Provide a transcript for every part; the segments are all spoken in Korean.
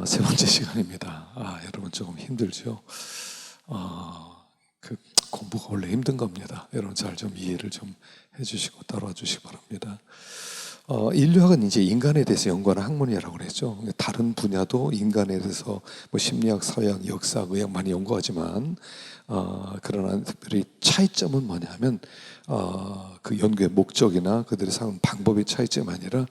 세 번째 시간입니다. 여러분 조금 힘들죠? 그 공부가 원래 힘든 겁니다. 여러분 잘 좀 이해를 좀 해주시고 따라와 주시기 바랍니다. 인류학은 이제 인간에 대해서 연구하는 학문이라고 그랬죠. 다른 분야도 인간에 대해서 뭐 심리학, 사회학, 역사, 의학 많이 연구하지만 그러나 특별히 차이점은 뭐냐면 그 연구의 목적이나 그들이 사는 방법의 차이점이 아니라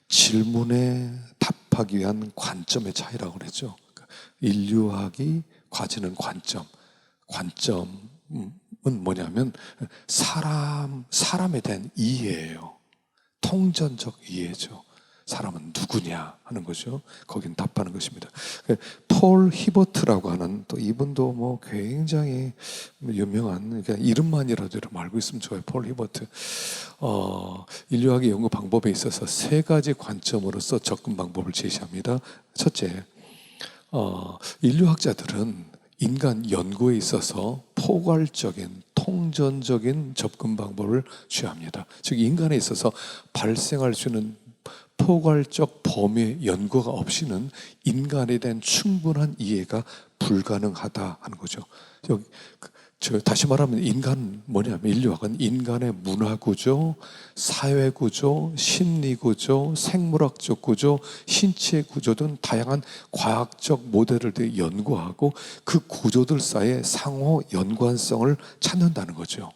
질문에 답하기 위한 관점의 차이라고 그랬죠. 인류학이 가지는 관점은 뭐냐면 사람에 대한 이해예요. 통전적 이해죠. 사람은 누구냐 하는 거죠. 거긴 답하는 것입니다. 폴 히버트라고 하는, 또 이분도 뭐 굉장히 유명한, 그러니까 이름만이라도 여러분 알고 있으면 좋아요. 폴 히버트. 인류학의 연구 방법에 있어서 세 가지 관점으로서 접근 방법을 제시합니다. 첫째, 인류학자들은 인간 연구에 있어서 포괄적인 통전적인 접근 방법을 취합니다. 즉 인간에 있어서 발생할 수 있는 포괄적 범위의 연구가 없이는 인간에 대한 충분한 이해가 불가능하다 하는 거죠. 다시 말하면 인류학은 인간의 문화 구조, 사회 구조, 심리 구조, 생물학적 구조, 신체 구조 등 다양한 과학적 모델을 연구하고 그 구조들 사이의 상호 연관성을 찾는다는 거죠.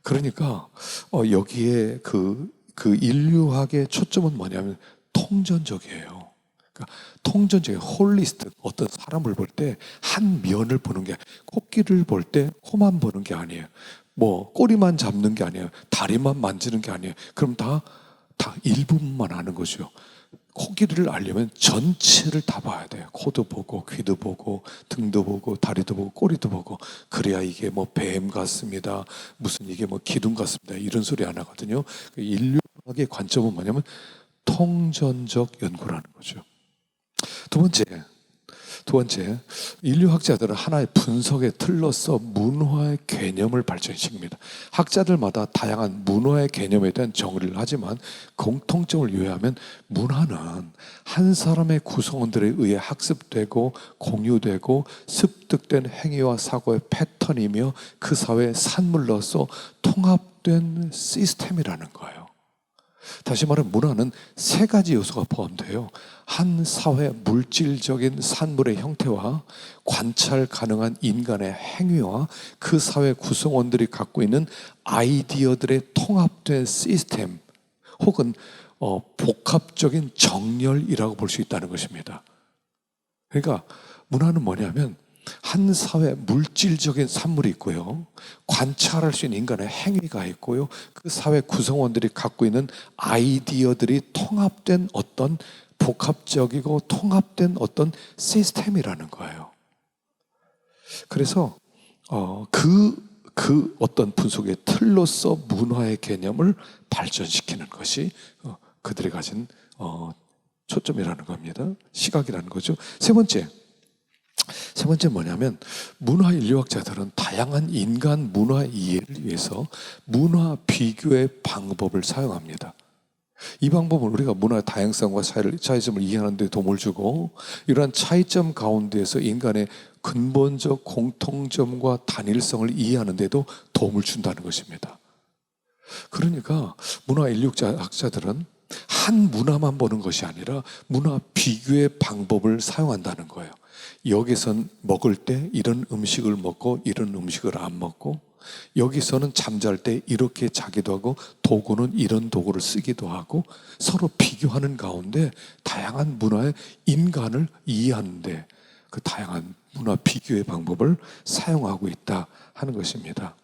그러니까 여기에 그 인류학의 초점은 뭐냐면 통전적이에요. 그러니까 통전적인 홀리스트, 어떤 사람을 볼 때 한 면을 보는 게, 코끼리를 볼 때 코만 보는 게 아니에요. 뭐 꼬리만 잡는 게 아니에요. 다리만 만지는 게 아니에요. 그럼 다 일부분만 아는 거죠. 코끼리를 알려면 전체를 다 봐야 돼요. 코도 보고 귀도 보고 등도 보고 다리도 보고 꼬리도 보고, 그래야 이게 뭐 뱀 같습니다, 무슨 이게 뭐 기둥 같습니다, 이런 소리 안 하거든요. 인류학의 관점은 뭐냐면 통전적 연구라는 거죠. 두 번째, 인류학자들은 하나의 분석의 틀로서 문화의 개념을 발전시킵니다. 학자들마다 다양한 문화의 개념에 대한 정의를 하지만 공통점을 요하면 문화는 한 사람의 구성원들에 의해 학습되고 공유되고 습득된 행위와 사고의 패턴이며 그 사회의 산물로서 통합된 시스템이라는 거예요. 다시 말하면 문화는 세 가지 요소가 포함돼요. 한 사회 물질적인 산물의 형태와 관찰 가능한 인간의 행위와 그 사회 구성원들이 갖고 있는 아이디어들의 통합된 시스템, 혹은 복합적인 정렬이라고 볼 수 있다는 것입니다. 그러니까 문화는 뭐냐면 한 사회 물질적인 산물이 있고요, 관찰할 수 있는 인간의 행위가 있고요, 그 사회 구성원들이 갖고 있는 아이디어들이 통합된 어떤 복합적이고 통합된 어떤 시스템이라는 거예요. 그래서 그 어떤 분석의 틀로서 문화의 개념을 발전시키는 것이 그들이 가진 초점이라는 겁니다. 시각이라는 거죠. 세 번째 뭐냐면, 문화 인류학자들은 다양한 인간 문화 이해를 위해서 문화 비교의 방법을 사용합니다. 이 방법은 우리가 문화의 다양성과 차이점을 이해하는 데 도움을 주고, 이러한 차이점 가운데에서 인간의 근본적 공통점과 단일성을 이해하는 데도 도움을 준다는 것입니다. 그러니까 문화 인류학자들은 한 문화만 보는 것이 아니라 문화 비교의 방법을 사용한다는 거예요. 여기선 먹을 때 이런 음식을 먹고 이런 음식을 안 먹고, 여기서는 잠잘 때 이렇게 자기도 하고 도구는 이런 도구를 쓰기도 하고, 서로 비교하는 가운데 다양한 문화의 인간을 이해하는데 그 다양한 문화 비교의 방법을 사용하고 있다 하는 것입니다.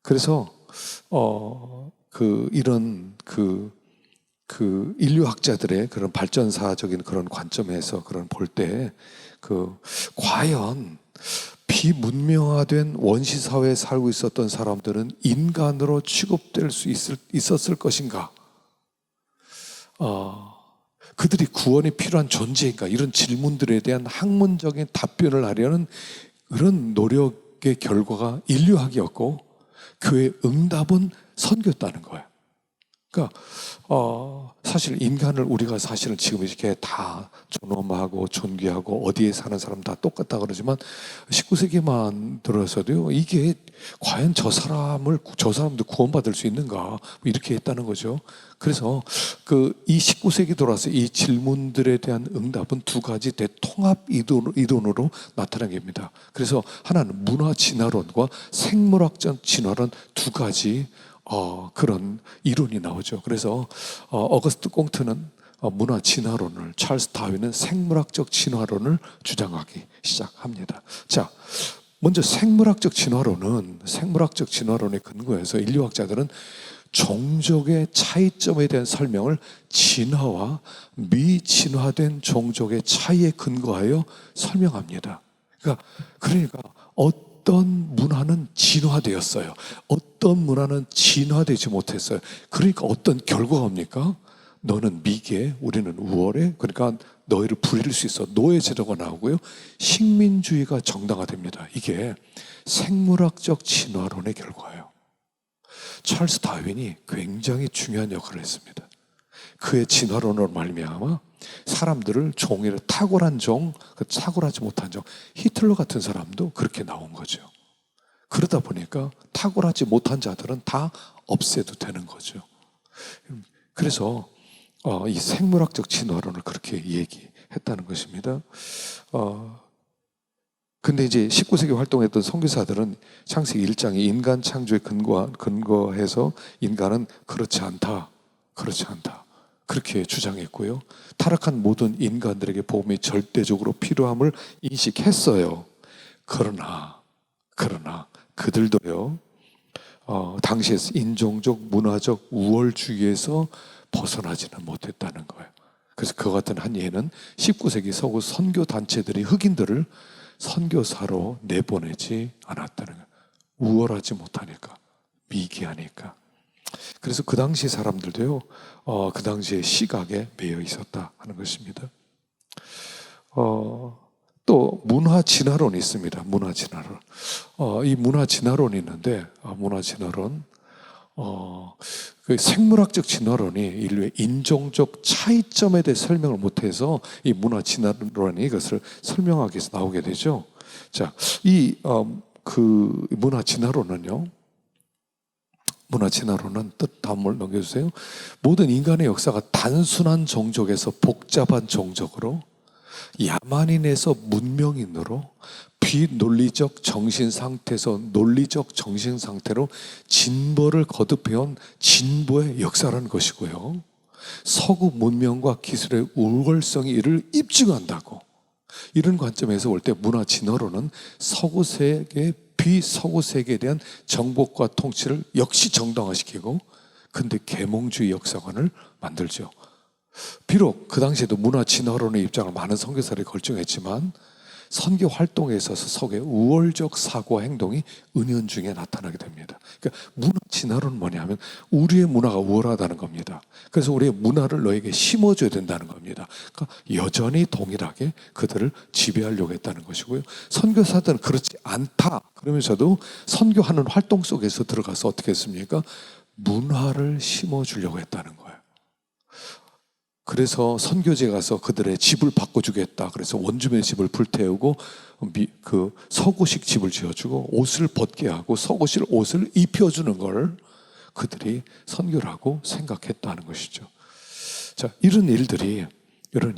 그래서 이런 인류학자들의 그런 발전사적인 그런 관점에서 그런 볼 때, 과연 비문명화된 원시 사회에 살고 있었던 사람들은 인간으로 취급될 수 있었을 것인가? 그들이 구원이 필요한 존재인가? 이런 질문들에 대한 학문적인 답변을 하려는 그런 노력의 결과가 인류학이었고, 그의 응답은 선교였다는 거예요. 그러니까 사실 인간을 우리가 사실은 지금 이렇게 다 존엄하고 존귀하고 어디에 사는 사람 다 똑같다 그러지만 19세기만 들어서도요, 이게 과연 저 사람도 구원받을 수 있는가, 뭐 이렇게 했다는 거죠. 그래서 이 19세기 돌아서 이 질문들에 대한 응답은 두 가지 대통합 이론으로 나타나게 됩니다. 그래서 하나는 문화 진화론과 생물학적 진화론 두 가지 그런 이론이 나오죠. 그래서 어거스트 콩트는 문화 진화론을, 찰스 다윈은 생물학적 진화론을 주장하기 시작합니다. 자, 먼저 생물학적 진화론에 근거해서 인류학자들은 종족의 차이점에 대한 설명을 진화와 미진화된 종족의 차이에 근거하여 설명합니다. 그러니까 어떤 문화는 진화되었어요. 어떤 문화는 진화되지 못했어요. 그러니까 어떤 결과가 옵니까? 너는 미개, 우리는 우월해. 그러니까 너희를 부릴 수 있어. 노예 제도가 나오고요. 식민주의가 정당화됩니다. 이게 생물학적 진화론의 결과예요. 찰스 다윈이 굉장히 중요한 역할을 했습니다. 그의 진화론으로 말미암아 사람들을 종이를 탁월한 종, 탁월하지 못한 종, 히틀러 같은 사람도 그렇게 나온 거죠. 그러다 보니까 탁월하지 못한 자들은 다 없애도 되는 거죠. 그래서 이 생물학적 진화론을 그렇게 얘기했다는 것입니다. 근데 이제 19세기 활동했던 선교사들은 창세기 1장에 인간 창조에 근거해서 인간은 그렇지 않다. 그렇게 주장했고요. 타락한 모든 인간들에게 복음이 절대적으로 필요함을 인식했어요. 그러나 그들도요, 당시에 인종적, 문화적 우월주의에서 벗어나지는 못했다는 거예요. 그래서 그와 같은 한 예는 19세기 서구 선교단체들이 흑인들을 선교사로 내보내지 않았다는 거예요. 우월하지 못하니까, 미개하니까. 그래서 그 당시 사람들도요, 그 당시의 시각에 매여 있었다 하는 것입니다. 또 문화 진화론이 있습니다. 문화 진화론. 이 문화 진화론이 있는데, 그 생물학적 진화론이 인류의 인종적 차이점에 대해 설명을 못해서 이 문화 진화론이 이것을 설명하기 위해서 나오게 되죠. 자, 그 문화 진화론은 뜻 다음을 넘겨주세요. 모든 인간의 역사가 단순한 종족에서 복잡한 종족으로, 야만인에서 문명인으로, 비논리적 정신 상태에서 논리적 정신 상태로 진보를 거듭해온 진보의 역사라는 것이고요. 서구 문명과 기술의 우월성이 이를 입증한다고, 이런 관점에서 볼 때 문화 진화론은 서구 세계, 비서구 세계에 대한 정복과 통치를 역시 정당화시키고, 근데 계몽주의 역사관을 만들죠. 비록 그 당시에도 문화 진화론의 입장을 많은 선교사들이 걸정했지만 선교 활동에 있어서 서구의 우월적 사고와 행동이 은연중에 나타나게 됩니다. 그러니까 문화 진화론은 뭐냐면 우리의 문화가 우월하다는 겁니다. 그래서 우리의 문화를 너에게 심어줘야 된다는 겁니다. 그러니까 여전히 동일하게 그들을 지배하려고 했다는 것이고요. 선교사들은 그렇지 않다 그러면서도 선교하는 활동 속에서 들어가서 어떻게 했습니까? 문화를 심어주려고 했다는 거예요. 그래서 선교지에 가서 그들의 집을 바꿔주겠다. 그래서 원주민의 집을 불태우고 그 서구식 집을 지어주고 옷을 벗게 하고 서구식 옷을 입혀주는 걸 그들이 선교라고 생각했다는 것이죠. 자, 이런 일들이 그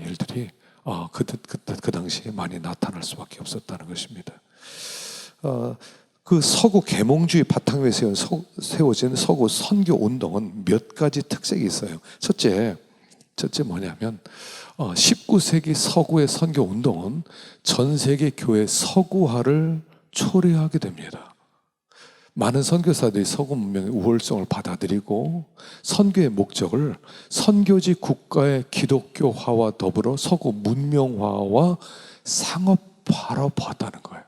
당시에 많이 나타날 수밖에 없었다는 것입니다. 그 서구 계몽주의 바탕 위에 세워진 서구 선교 운동은 몇 가지 특색이 있어요. 첫째 뭐냐면 19세기 서구의 선교 운동은 전 세계 교회 서구화를 초래하게 됩니다. 많은 선교사들이 서구 문명의 우월성을 받아들이고 선교의 목적을 선교지 국가의 기독교화와 더불어 서구 문명화와 상업화로 봤다는 거예요.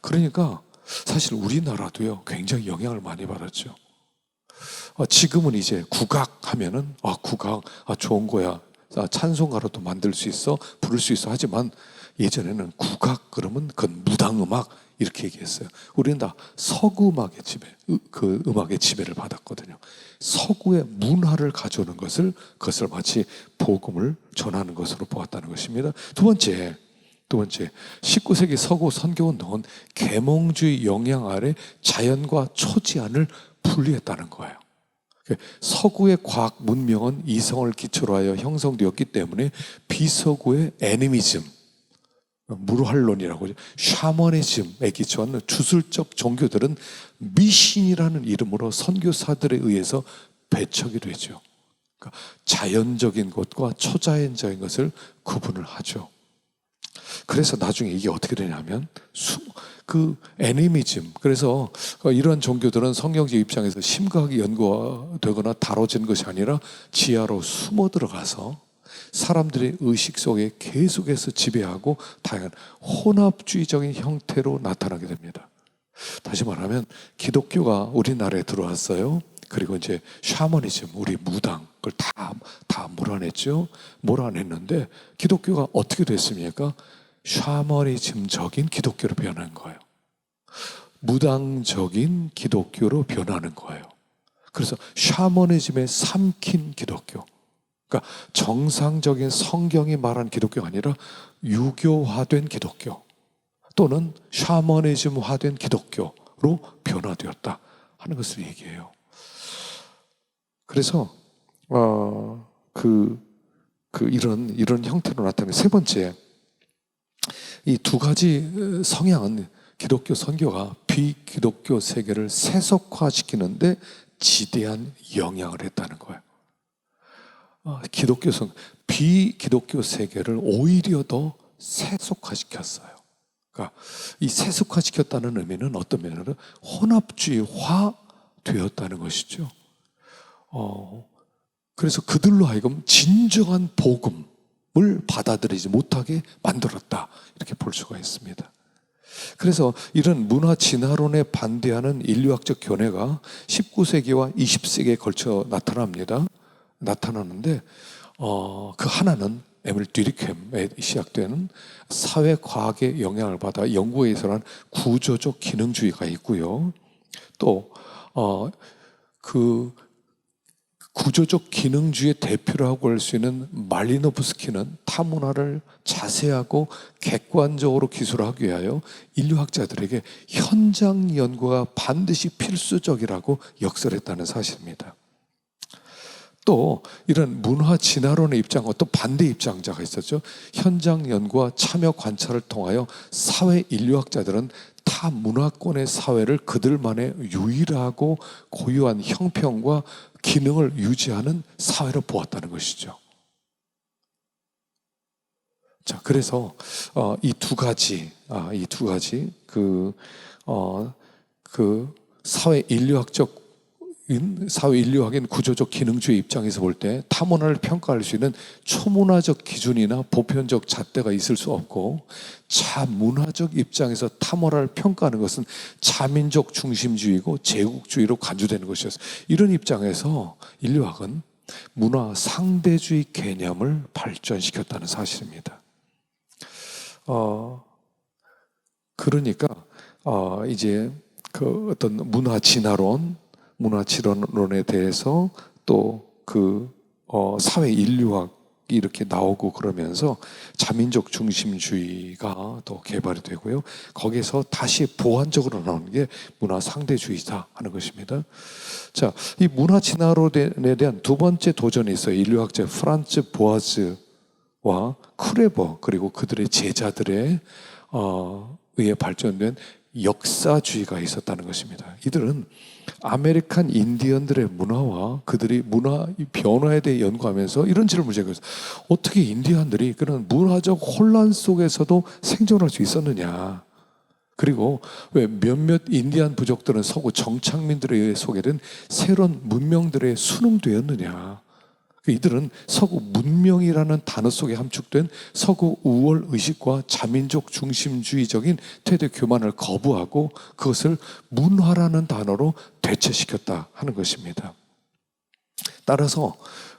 그러니까 사실 우리나라도요 굉장히 영향을 많이 받았죠. 지금은 이제 국악 하면은 국악 좋은 거야, 찬송가로도 만들 수 있어, 부를 수 있어 하지만 예전에는 국악 그러면 그건 무당음악 이렇게 얘기했어요. 우리는 다 서구음악의 지배, 그 음악의 지배를 받았거든요. 서구의 문화를 가져오는 그것을 마치 복음을 전하는 것으로 보았다는 것입니다. 두 번째, 19세기 서구 선교운동은 계몽주의 영향 아래 자연과 초지안을 분리했다는 거예요. 서구의 과학 문명은 이성을 기초로 하여 형성되었기 때문에 비서구의 애니미즘, 무할론이라고 샤머니즘에 기초한 주술적 종교들은 미신이라는 이름으로 선교사들에 의해서 배척이 되죠. 그러니까 자연적인 것과 초자연적인 것을 구분을 하죠. 그래서 나중에 이게 어떻게 되냐면 그 애니미즘, 그래서 이러한 종교들은 성경적 입장에서 심각하게 연구되거나 다뤄진 것이 아니라 지하로 숨어 들어가서 사람들의 의식 속에 계속해서 지배하고 다양한 혼합주의적인 형태로 나타나게 됩니다. 다시 말하면 기독교가 우리나라에 들어왔어요. 그리고 이제 샤머니즘, 우리 무당 그걸 다 몰아냈죠. 몰아냈는데 기독교가 어떻게 됐습니까? 샤머니즘적인 기독교로 변한 거예요. 무당적인 기독교로 변하는 거예요. 그래서 샤머니즘에 삼킨 기독교, 그러니까 정상적인 성경이 말한 기독교가 아니라 유교화된 기독교 또는 샤머니즘화된 기독교로 변화되었다 하는 것을 얘기해요. 그래서 이런 형태로 나타나는 세 번째, 이 두 가지 성향은 기독교 선교가 비기독교 세계를 세속화시키는데 지대한 영향을 했다는 거예요. 비기독교 세계를 오히려 더 세속화시켰어요. 그러니까 이 세속화시켰다는 의미는 어떤 면으로 혼합주의화 되었다는 것이죠. 그래서 그들로 하여금 진정한 복음을 받아들이지 못하게 만들었다, 이렇게 볼 수가 있습니다. 그래서 이런 문화 진화론에 반대하는 인류학적 견해가 19세기와 20세기에 걸쳐 나타나는데 그 하나는 에밀 듀리켐에 시작되는 사회과학의 영향을 받아 연구에 의해서는 구조적 기능주의가 있고요. 또 그 구조적 기능주의의 대표라고 할 수 있는 말리노프스키는 타문화를 자세하고 객관적으로 기술하기 위하여 인류학자들에게 현장 연구가 반드시 필수적이라고 역설했다는 사실입니다. 또 이런 문화 진화론의 입장과 또 반대 입장자가 있었죠. 현장 연구와 참여 관찰을 통하여 사회 인류학자들은 타 문화권의 사회를 그들만의 유일하고 고유한 형평과 기능을 유지하는 사회로 보았다는 것이죠. 자, 그래서 이 두 가지 사회 인류학인 구조적 기능주의 입장에서 볼 때 타문화를 평가할 수 있는 초문화적 기준이나 보편적 잣대가 있을 수 없고, 자문화적 입장에서 타문화를 평가하는 것은 자민족 중심주의고 제국주의로 간주되는 것이었어요. 이런 입장에서 인류학은 문화 상대주의 개념을 발전시켰다는 사실입니다. 그러니까 이제 그 어떤 문화 진화론에 대해서 또 사회 인류학이 이렇게 나오고 그러면서 자민족 중심주의가 또 개발이 되고요. 거기에서 다시 보완적으로 나오는 게 문화 상대주의다 하는 것입니다. 자, 이 문화 진화론에 대한 두 번째 도전이 있어요. 인류학자 프란츠 보아즈와 크레버 그리고 그들의 제자들의 의해 발전된 역사주의가 있었다는 것입니다. 이들은 아메리칸 인디언들의 문화와 그들이 문화 변화에 대해 연구하면서 이런 질문을 제기했어요. 어떻게 인디언들이 그런 문화적 혼란 속에서도 생존할 수 있었느냐? 그리고 왜 몇몇 인디안 부족들은 서구 정착민들에 의해 소개된 새로운 문명들에 순응되었느냐? 이들은 서구 문명이라는 단어 속에 함축된 서구 우월 의식과 자민족 중심주의적인 태도 교만을 거부하고 그것을 문화라는 단어로 대체시켰다 하는 것입니다. 따라서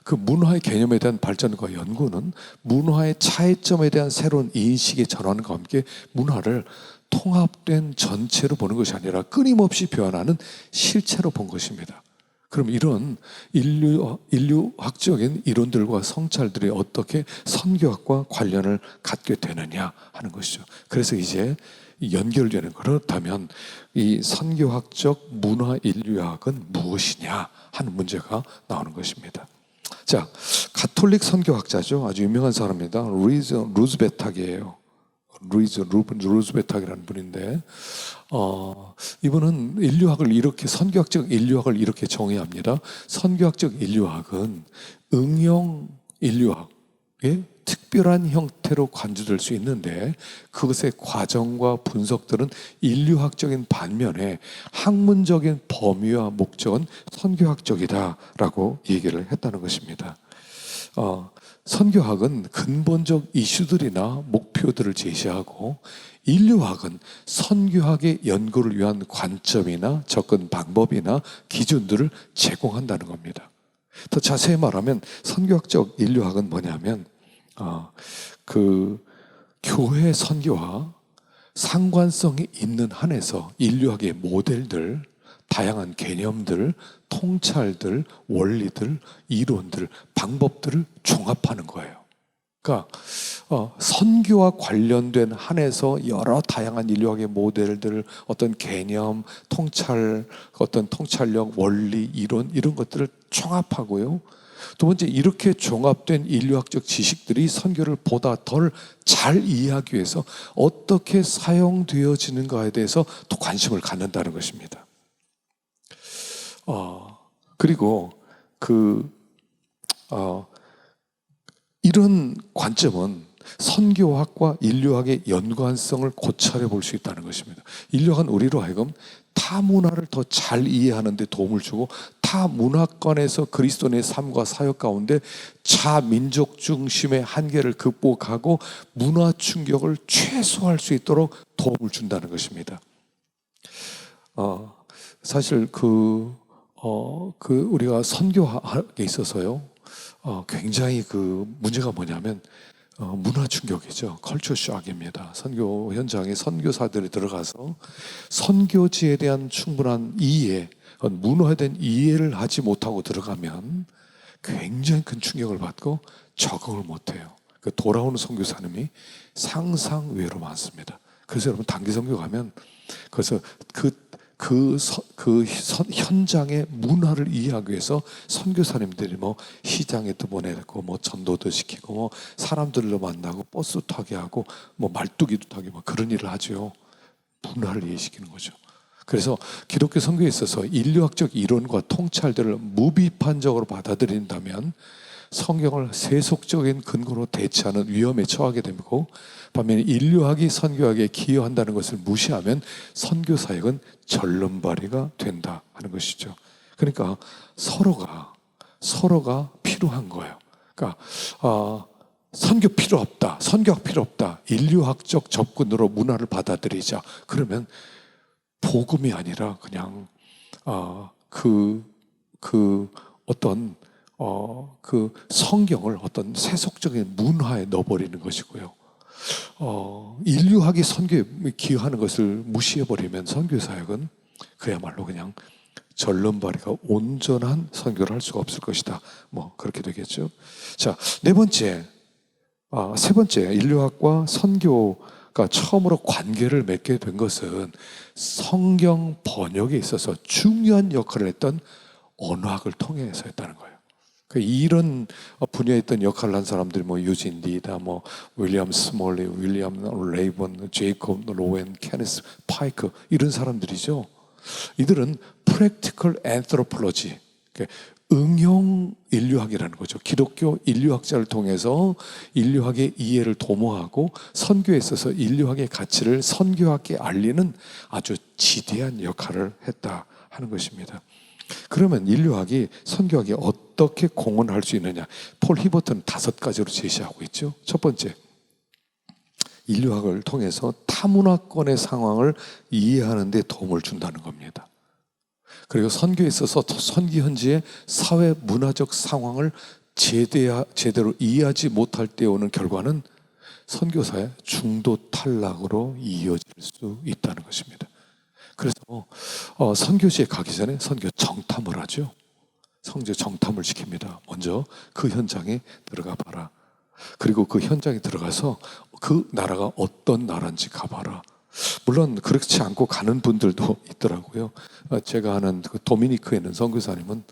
그 문화의 개념에 대한 발전과 연구는 문화의 차이점에 대한 새로운 인식의 전환과 함께 문화를 통합된 전체로 보는 것이 아니라 끊임없이 변하는 실체로 본 것입니다. 그럼 이런 인류학적인 이론들과 성찰들이 어떻게 선교학과 관련을 갖게 되느냐 하는 것이죠. 그래서 이제 연결되는, 그렇다면 이 선교학적 문화 인류학은 무엇이냐 하는 문제가 나오는 것입니다. 자, 가톨릭 선교학자죠. 아주 유명한 사람입니다. 루이즈 루즈베탁이에요. 루이즈 루즈베탁이라는 분인데, 이분은 인류학을 이렇게, 선교학적 인류학을 이렇게 정의합니다. 선교학적 인류학은 응용 인류학의 특별한 형태로 간주될 수 있는데, 그것의 과정과 분석들은 인류학적인 반면에 학문적인 범위와 목적은 선교학적이다라고 얘기를 했다는 것입니다. 선교학은 근본적 이슈들이나 목표들을 제시하고, 인류학은 선교학의 연구를 위한 관점이나 접근 방법이나 기준들을 제공한다는 겁니다. 더 자세히 말하면 선교학적 인류학은 뭐냐면, 그 교회 선교와 상관성이 있는 한에서 인류학의 모델들, 다양한 개념들, 통찰들, 원리들, 이론들, 방법들을 종합하는 거예요. 그러니까 선교와 관련된 한에서 여러 다양한 인류학의 모델들, 어떤 개념, 통찰, 어떤 통찰력, 원리, 이론, 이런 것들을 종합하고요. 두 번째, 이렇게 종합된 인류학적 지식들이 선교를 보다 덜 잘 이해하기 위해서 어떻게 사용되어지는가에 대해서 또 관심을 갖는다는 것입니다. 그리고 이런 관점은 선교학과 인류학의 연관성을 고찰해 볼 수 있다는 것입니다. 인류학은 우리로 하여금 타 문화를 더 잘 이해하는 데 도움을 주고, 타 문화권에서 그리스도인의 삶과 사역 가운데 자민족 중심의 한계를 극복하고 문화 충격을 최소화할 수 있도록 도움을 준다는 것입니다. 사실 우리가 선교학에 있어서요, 굉장히 문제가 뭐냐면 문화 충격이죠. 컬처 쇼크입니다. 선교 현장에 선교사들이 들어가서 선교지에 대한 충분한 이해, 문화에 대한 이해를 하지 못하고 들어가면 굉장히 큰 충격을 받고 적응을 못해요. 돌아오는 선교사님이 상상외로 많습니다. 그래서 여러분, 단기 선교 가면 그래서 현장의 문화를 이해하기 위해서 선교사님들이 시장에도 보내고 전도도 시키고 사람들로 만나고 버스 타게 하고 말뚝이도 타게 그런 일을 하죠. 문화를 이해시키는 거죠. 그래서 기독교 선교에 있어서 인류학적 이론과 통찰들을 무비판적으로 받아들인다면 성경을 세속적인 근거로 대체하는 위험에 처하게 되고, 반면에 인류학이 선교학에 기여한다는 것을 무시하면 선교 사역은 절름발이가 된다 하는 것이죠. 그러니까 서로가 필요한 거예요. 그러니까 선교 필요 없다, 선교학 필요 없다, 인류학적 접근으로 문화를 받아들이자. 그러면 복음이 아니라 그냥 성경을 어떤 세속적인 문화에 넣어버리는 것이고요. 인류학이 선교에 기여하는 것을 무시해버리면 선교 사역은 그야말로 그냥 절름발이가 온전한 선교를 할 수가 없을 것이다. 그렇게 되겠죠. 자, 세 번째, 인류학과 선교가 처음으로 관계를 맺게 된 것은 성경 번역에 있어서 중요한 역할을 했던 언어학을 통해서였다는 거예요. 이런 분야에 있던 역할을 한 사람들이 유진 리다, 윌리엄 스몰리, 윌리엄 레이번, 제이콥 로웬, 케네스 파이크, 이런 사람들이죠. 이들은 practical anthropology, 응용 인류학이라는 거죠. 기독교 인류학자를 통해서 인류학의 이해를 도모하고 선교에 있어서 인류학의 가치를 선교학에 알리는 아주 지대한 역할을 했다 하는 것입니다. 그러면 인류학이 선교학에 어떻게 공헌할 수 있느냐? 폴 히버트는 5가지로 제시하고 있죠. 첫 번째, 인류학을 통해서 타문화권의 상황을 이해하는 데 도움을 준다는 겁니다. 그리고 선교에 있어서 선기 현지의 사회 문화적 상황을 제대로 이해하지 못할 때 오는 결과는 선교사의 중도 탈락으로 이어질 수 있다는 것입니다. 그래서 선교지에 가기 전에 선교 정탐을 하죠. 선교 정탐을 시킵니다. 먼저 그 현장에 들어가 봐라. 그리고 그 현장에 들어가서 그 나라가 어떤 나라인지 가봐라. 물론 그렇지 않고 가는 분들도 있더라고요. 제가 아는 그 도미니크에 있는 선교사님은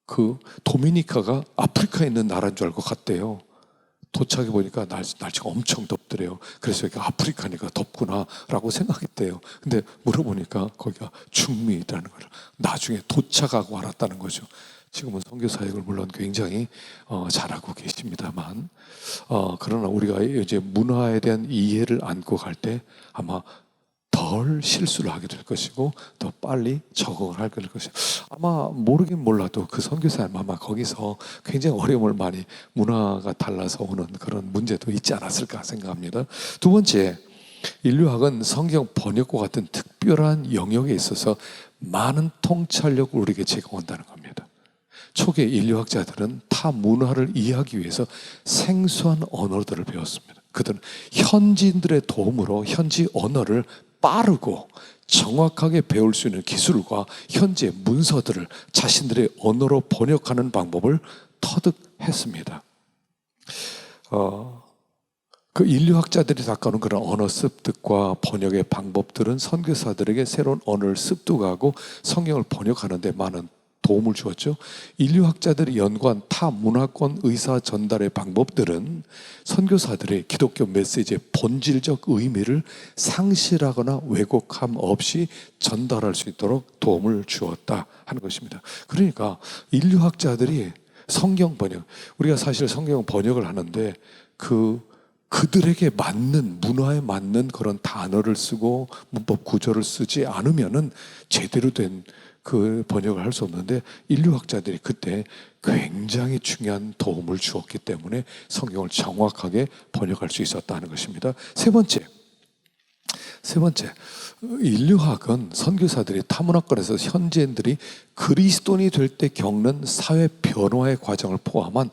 그 도미니카가 아프리카에 있는 나라인 줄 알고 갔대요. 도착해 보니까 날씨가 엄청 덥더래요. 그래서 여기가 아프리카니까 덥구나라고 생각했대요. 근데 물어보니까 거기가 중미이라는 걸 나중에 도착하고 알았다는 거죠. 지금은 선교 사역을 물론 굉장히 잘하고 계십니다만, 그러나 우리가 이제 문화에 대한 이해를 안고 갈 때 아마 덜 실수를 하게 될 것이고 더 빨리 적응을 하게 될 것이고, 아마 모르긴 몰라도 그 선교사님 아마 거기서 굉장히 어려움을 많이, 문화가 달라서 오는 그런 문제도 있지 않았을까 생각합니다. 두 번째, 인류학은 성경 번역과 같은 특별한 영역에 있어서 많은 통찰력을 우리에게 제공한다는 겁니다. 초기 인류학자들은 타 문화를 이해하기 위해서 생소한 언어들을 배웠습니다. 그들은 현지인들의 도움으로 현지 언어를 빠르고 정확하게 배울 수 있는 기술과 현지의 문서들을 자신들의 언어로 번역하는 방법을 터득했습니다. 그 인류학자들이 닦아놓은 그런 언어 습득과 번역의 방법들은 선교사들에게 새로운 언어를 습득하고 성경을 번역하는 데 많은 도움을 주었죠. 인류학자들이 연구한 타 문화권 의사 전달의 방법들은 선교사들의 기독교 메시지의 본질적 의미를 상실하거나 왜곡함 없이 전달할 수 있도록 도움을 주었다 하는 것입니다. 그러니까 인류학자들이 성경 번역, 우리가 사실 성경 번역을 하는데 그들에게 맞는, 문화에 맞는 그런 단어를 쓰고 문법 구조를 쓰지 않으면은 제대로 된 그 번역을 할 수 없는데, 인류학자들이 그때 굉장히 중요한 도움을 주었기 때문에 성경을 정확하게 번역할 수 있었다는 것입니다. 세 번째, 인류학은 선교사들이 타문화권에서 현지인들이 그리스도인이 될 때 겪는 사회 변화의 과정을 포함한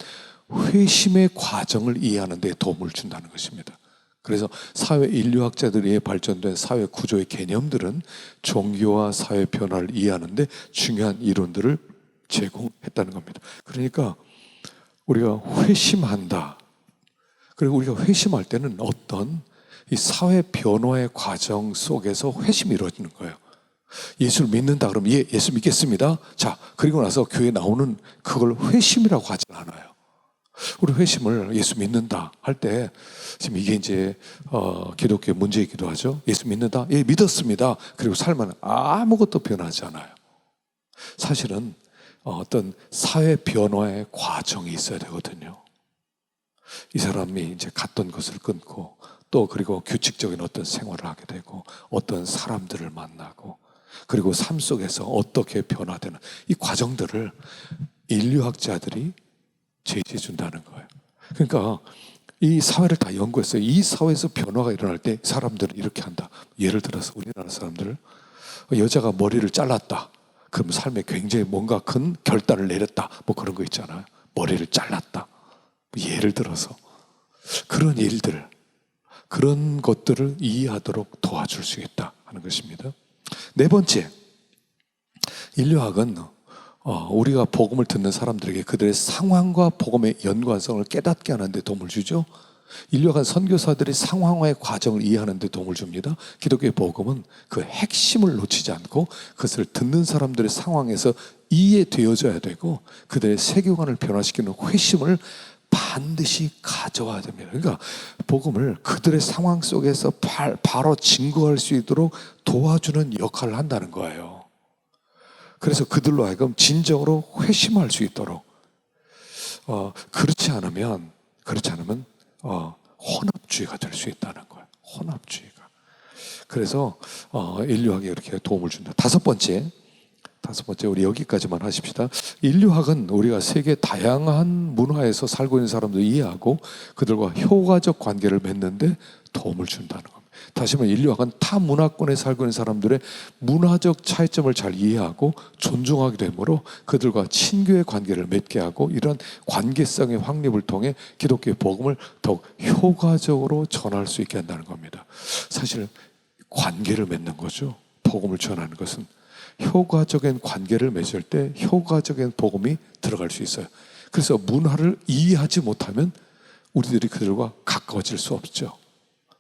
회심의 과정을 이해하는 데 도움을 준다는 것입니다. 그래서 사회 인류학자들이 발전된 사회 구조의 개념들은 종교와 사회 변화를 이해하는 데 중요한 이론들을 제공했다는 겁니다. 그러니까 우리가 회심한다. 그리고 우리가 회심할 때는 어떤 이 사회 변화의 과정 속에서 회심이 이루어지는 거예요. 예수를 믿는다 그러면 예수 믿겠습니다. 자, 그리고 나서 교회 나오는 그걸 회심이라고 하지 않아요. 우리 회심을 예수 믿는다 할 때, 지금 이게 이제 기독교의 문제이기도 하죠. 예수 믿는다? 예, 믿었습니다. 그리고 삶은 아무것도 변하지 않아요. 사실은 어떤 사회 변화의 과정이 있어야 되거든요. 이 사람이 이제 갔던 것을 끊고 또 그리고 규칙적인 어떤 생활을 하게 되고 어떤 사람들을 만나고 그리고 삶 속에서 어떻게 변화되는 이 과정들을 인류학자들이 제시해 준다는 거예요. 그러니까 이 사회를 다 연구했어요. 이 사회에서 변화가 일어날 때 사람들은 이렇게 한다. 예를 들어서 우리나라 사람들, 여자가 머리를 잘랐다. 그럼 삶에 굉장히 뭔가 큰 결단을 내렸다. 뭐 그런 거 있잖아요. 머리를 잘랐다. 예를 들어서 그런 일들, 그런 것들을 이해하도록 도와줄 수 있다 하는 것입니다. 네 번째, 인류학은 우리가 복음을 듣는 사람들에게 그들의 상황과 복음의 연관성을 깨닫게 하는 데 도움을 주죠. 인류학은 선교사들이 상황화의 과정을 이해하는 데 도움을 줍니다. 기독교의 복음은 그 핵심을 놓치지 않고 그것을 듣는 사람들의 상황에서 이해되어져야 되고 그들의 세계관을 변화시키는 회심을 반드시 가져와야 됩니다. 그러니까 복음을 그들의 상황 속에서 바로 증거할 수 있도록 도와주는 역할을 한다는 거예요. 그래서 그들로 하여금 진정으로 회심할 수 있도록, 그렇지 않으면 혼합주의가 될 수 있다는 거예요. 혼합주의가. 그래서 인류학에 이렇게 도움을 준다. 다섯 번째, 우리 여기까지만 하십시다. 인류학은 우리가 세계 다양한 문화에서 살고 있는 사람들 이해하고 그들과 효과적 관계를 맺는데 도움을 준다는 겁니다. 다시 말해 인류학은 타 문화권에 살고 있는 사람들의 문화적 차이점을 잘 이해하고 존중하게 되므로 그들과 친교의 관계를 맺게 하고 이런 관계성의 확립을 통해 기독교의 복음을 더욱 효과적으로 전할 수 있게 한다는 겁니다. 사실 관계를 맺는 거죠. 복음을 전하는 것은 효과적인 관계를 맺을 때 효과적인 복음이 들어갈 수 있어요. 그래서 문화를 이해하지 못하면 우리들이 그들과 가까워질 수 없죠.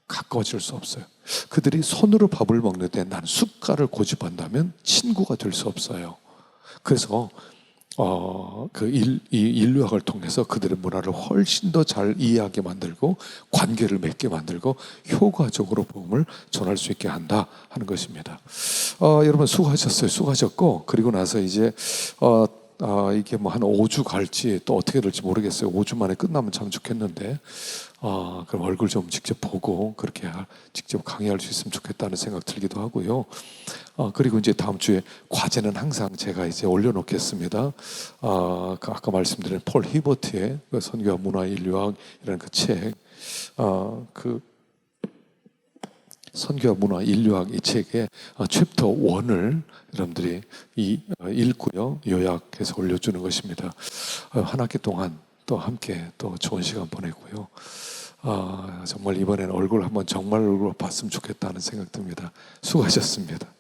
가까워질 수 없어요. 그들이 손으로 밥을 먹는데 난 숟갈을 고집한다면 친구가 될 수 없어요. 그래서 이 인류학을 통해서 그들의 문화를 훨씬 더 잘 이해하게 만들고 관계를 맺게 만들고 효과적으로 복음을 전할 수 있게 한다 하는 것입니다. 여러분 수고하셨어요. 수고하셨고 그리고 나서 이제 이게 뭐 한 5주 갈지 또 어떻게 될지 모르겠어요. 5주 만에 끝나면 참 좋겠는데 그럼 얼굴 좀 직접 보고 그렇게 직접 강의할 수 있으면 좋겠다는 생각 들기도 하고요. 그리고 이제 다음 주에 과제는 항상 제가 이제 올려놓겠습니다. 아까 말씀드린 폴 히버트의 그 선교와 문화 인류학이라는 그 책, 그 선교와 문화 인류학 이 책의 챕터 1을 여러분들이 읽고요 요약해서 올려주는 것입니다. 한 학기 동안 또 함께 또 좋은 시간 보내고요. 정말 이번에는 얼굴 한번 정말 얼굴 봤으면 좋겠다는 생각 듭니다. 수고하셨습니다.